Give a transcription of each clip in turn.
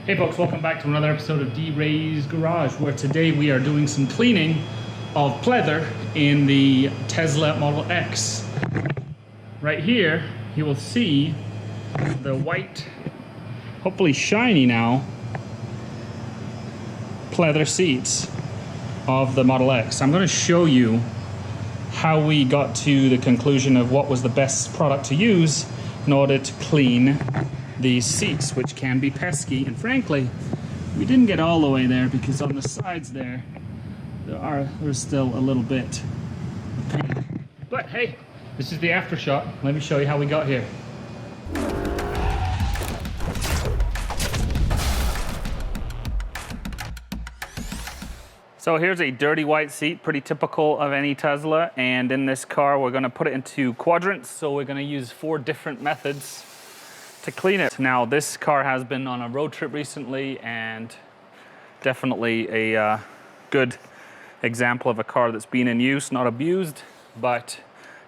Hey folks, welcome back to another episode of Wray's Garage, where today we are doing some cleaning of pleather in the Tesla Model X. Right here, you will see the white, hopefully shiny now, pleather seats of the Model X. I'm going to show you how we got to the conclusion of what was the best product to use in order to clean these seats, which can be pesky. And frankly, we didn't get all the way there because on the sides there's still a little bit of paint. But hey, this is the after shot. Let me show you how we got here. So here's a dirty white seat, pretty typical of any Tesla. And in this car, we're gonna put it into quadrants. So we're gonna use 4 different methods to clean it. Now, this car has been on a road trip recently and definitely a good example of a car that's been in use, not abused, but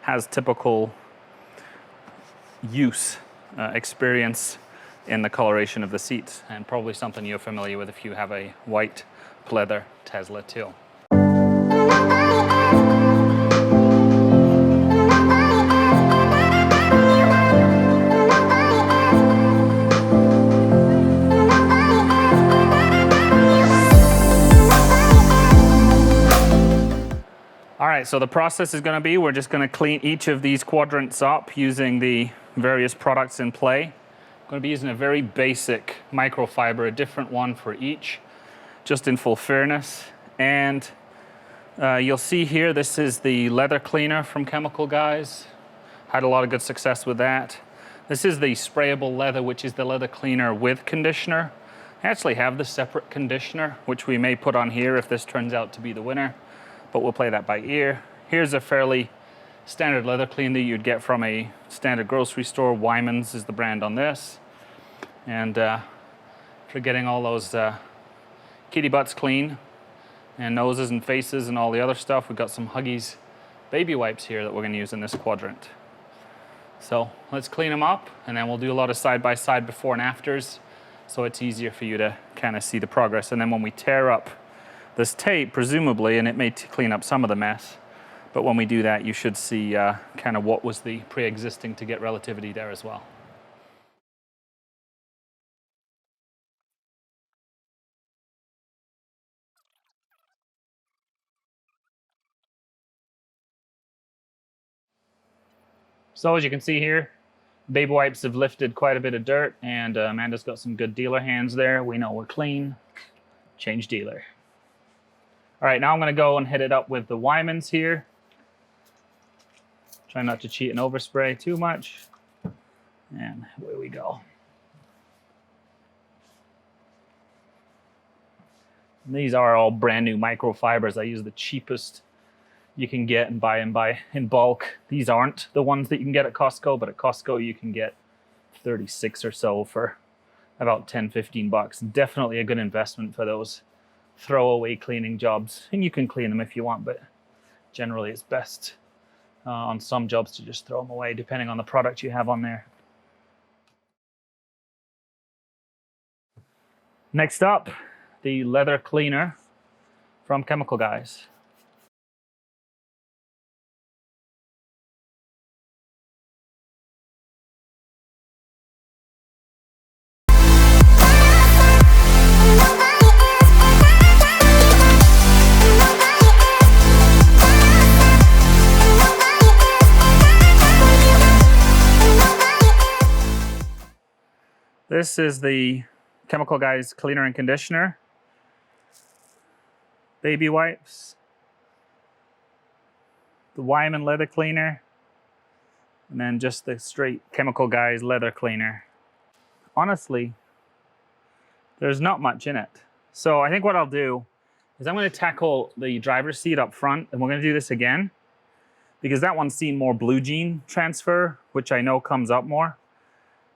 has typical use experience in the coloration of the seats, and probably something you're familiar with if you have a white pleather Tesla too. All right, so the process is gonna be, we're just gonna clean each of these quadrants up using the various products in play. I'm gonna be using a very basic microfiber, a different one for each, just in full fairness. And you'll see here, this is the leather cleaner from Chemical Guys. Had a lot of good success with that. This is the Sprayable Leather, which is the leather cleaner with conditioner. I actually have the separate conditioner, which we may put on here if this turns out to be the winner, but we'll play that by ear. Here's a fairly standard leather clean that you'd get from a standard grocery store. Weiman's is the brand on this. And for getting all those kitty butts clean, and noses and faces and all the other stuff, we've got some Huggies baby wipes here that we're gonna use in this quadrant. So let's clean them up, and then we'll do a lot of side-by-side before and afters, so it's easier for you to kind of see the progress. And then when we tear up this tape, presumably, and it may clean up some of the mess, but when we do that, you should see kind of what was the pre-existing to get relativity there as well. So as you can see here, baby wipes have lifted quite a bit of dirt, and Amanda's got some good dealer hands there. We know we're clean. Change dealer. All right, now I'm gonna go and hit it up with the Weiman's here. Try not to cheat and overspray too much. And away we go. And these are all brand new microfibers. I use the cheapest you can get and buy in bulk. These aren't the ones that you can get at Costco, but at Costco you can get 36 or so for about 10, 15 bucks. Definitely a good investment for those throwaway cleaning jobs. And you can clean them if you want, but generally it's best on some jobs to just throw them away, depending on the product you have on there. Next up, the leather cleaner from Chemical Guys. This is the Chemical Guys cleaner and conditioner. Baby wipes. The Weiman leather cleaner. And then just the straight Chemical Guys leather cleaner. Honestly, there's not much in it. So I think what I'll do is I'm going to tackle the driver's seat up front, and we're going to do this again, because that one's seen more blue jean transfer, which I know comes up more.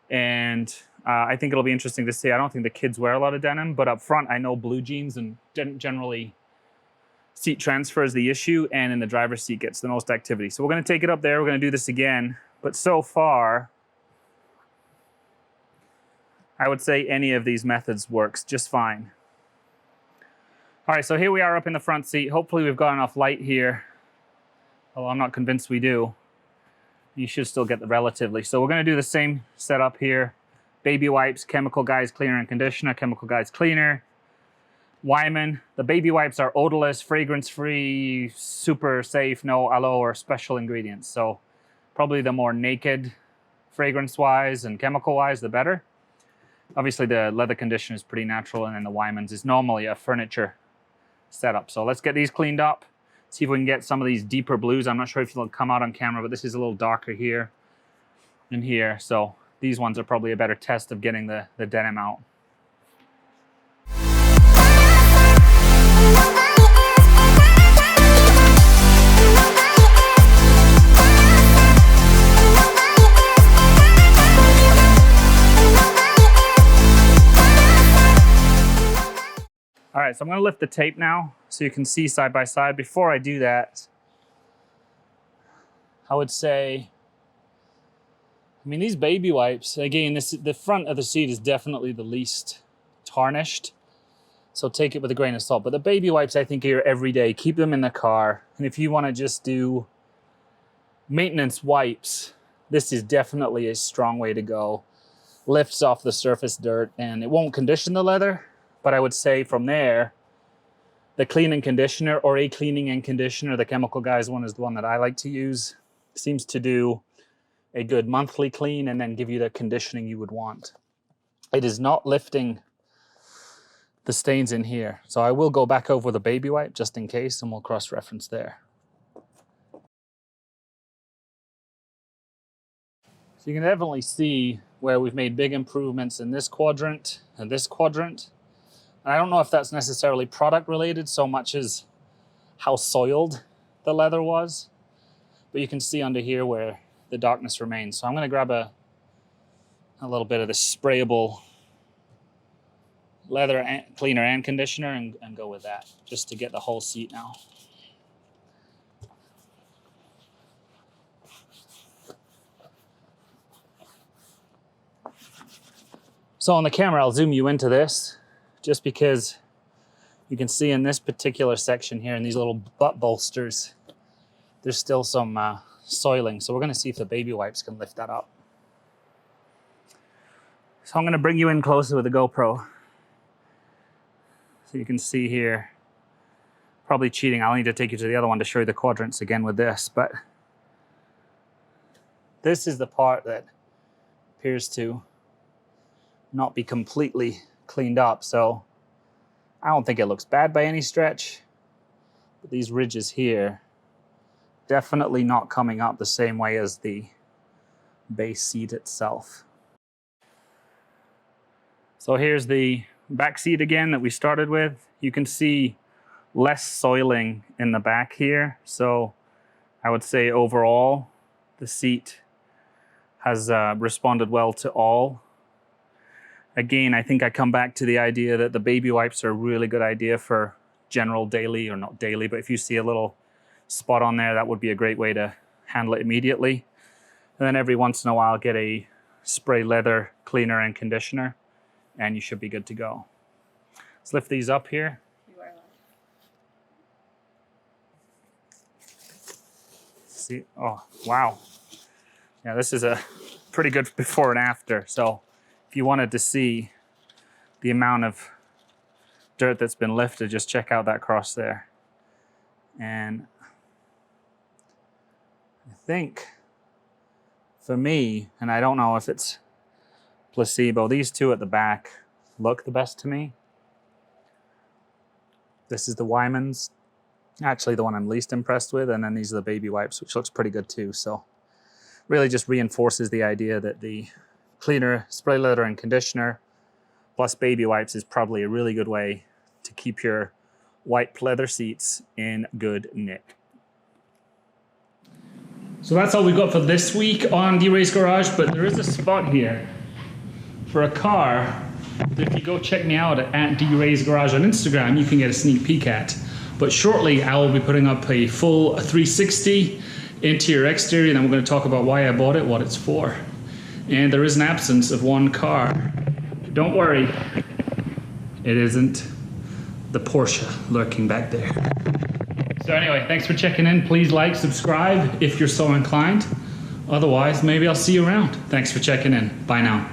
And I think it'll be interesting to see. I don't think the kids wear a lot of denim, but up front, I know blue jeans and generally seat transfer is the issue, and in the driver's seat gets the most activity. So we're going to take it up there. We're going to do this again. But so far, I would say any of these methods works just fine. All right, so here we are up in the front seat. Hopefully we've got enough light here, although I'm not convinced we do. You should still get the relatively. So we're gonna do the same setup here. Baby wipes, Chemical Guys Cleaner and Conditioner, Chemical Guys Cleaner. Weiman, the baby wipes are odorless, fragrance-free, super safe, no aloe or special ingredients. So probably the more naked fragrance-wise and chemical-wise, the better. Obviously the leather conditioner is pretty natural, and then the Weiman's is normally a furniture setup. So let's get these cleaned up, see if we can get some of these deeper blues. I'm not sure if it'll come out on camera, but this is a little darker here and here. So these ones are probably a better test of getting the denim out. All right, so I'm gonna lift the tape now so you can see side by side. Before I do that, I would say, I mean, these baby wipes, again, the front of the seat is definitely the least tarnished, so take it with a grain of salt. But the baby wipes, I think, are every day. Keep them in the car. And if you wanna just do maintenance wipes, this is definitely a strong way to go. Lifts off the surface dirt, and it won't condition the leather. But I would say from there, the clean and conditioner, or a cleaning and conditioner, the Chemical Guys one is the one that I like to use, seems to do a good monthly clean and then give you the conditioning you would want. It is not lifting the stains in here. So I will go back over the baby wipe just in case, and we'll cross-reference there. So you can definitely see where we've made big improvements in this quadrant and this quadrant. And I don't know if that's necessarily product related so much as how soiled the leather was, but you can see under here where the darkness remains. So I'm gonna grab a little bit of the sprayable leather cleaner and conditioner and go with that, just to get the whole seat now. So on the camera, I'll zoom you into this, just because you can see in this particular section here, in these little butt bolsters, there's still some soiling. So we're gonna see if the baby wipes can lift that up. So I'm gonna bring you in closer with the GoPro. So you can see here, probably cheating. I'll need to take you to the other one to show you the quadrants again with this, but this is the part that appears to not be completely cleaned up. So I don't think it looks bad by any stretch, but these ridges here, definitely not coming up the same way as the base seat itself. So here's the back seat again that we started with. You can see less soiling in the back here. So I would say overall, the seat has responded well to all. Again, I think I come back to the idea that the baby wipes are a really good idea for general daily, or not daily, but if you see a little spot on there, that would be a great way to handle it immediately. And then every once in a while, get a spray leather cleaner and conditioner, and you should be good to go. Let's lift these up here. See, oh, wow. Yeah, this is a pretty good before and after. So if you wanted to see the amount of dirt that's been lifted, just check out that cross there. And I think for me, and I don't know if it's placebo, these two at the back look the best to me. This is the Weiman's, actually the one I'm least impressed with, and then these are the baby wipes, which looks pretty good too. So really just reinforces the idea that the cleaner, spray leather and conditioner plus baby wipes is probably a really good way to keep your white leather seats in good nick. So that's all we've got for this week on Wray's Garage, but there is a spot here for a car that if you go check me out at Wray's Garage on Instagram, you can get a sneak peek at. But shortly I will be putting up a full 360 interior exterior, and then we're going to talk about why I bought it, what it's for. And there is an absence of one car don't worry, it isn't the Porsche lurking back there. So anyway, thanks for checking in. Please like, subscribe if you're so inclined. Otherwise, maybe I'll see you around. Thanks for checking in. Bye now.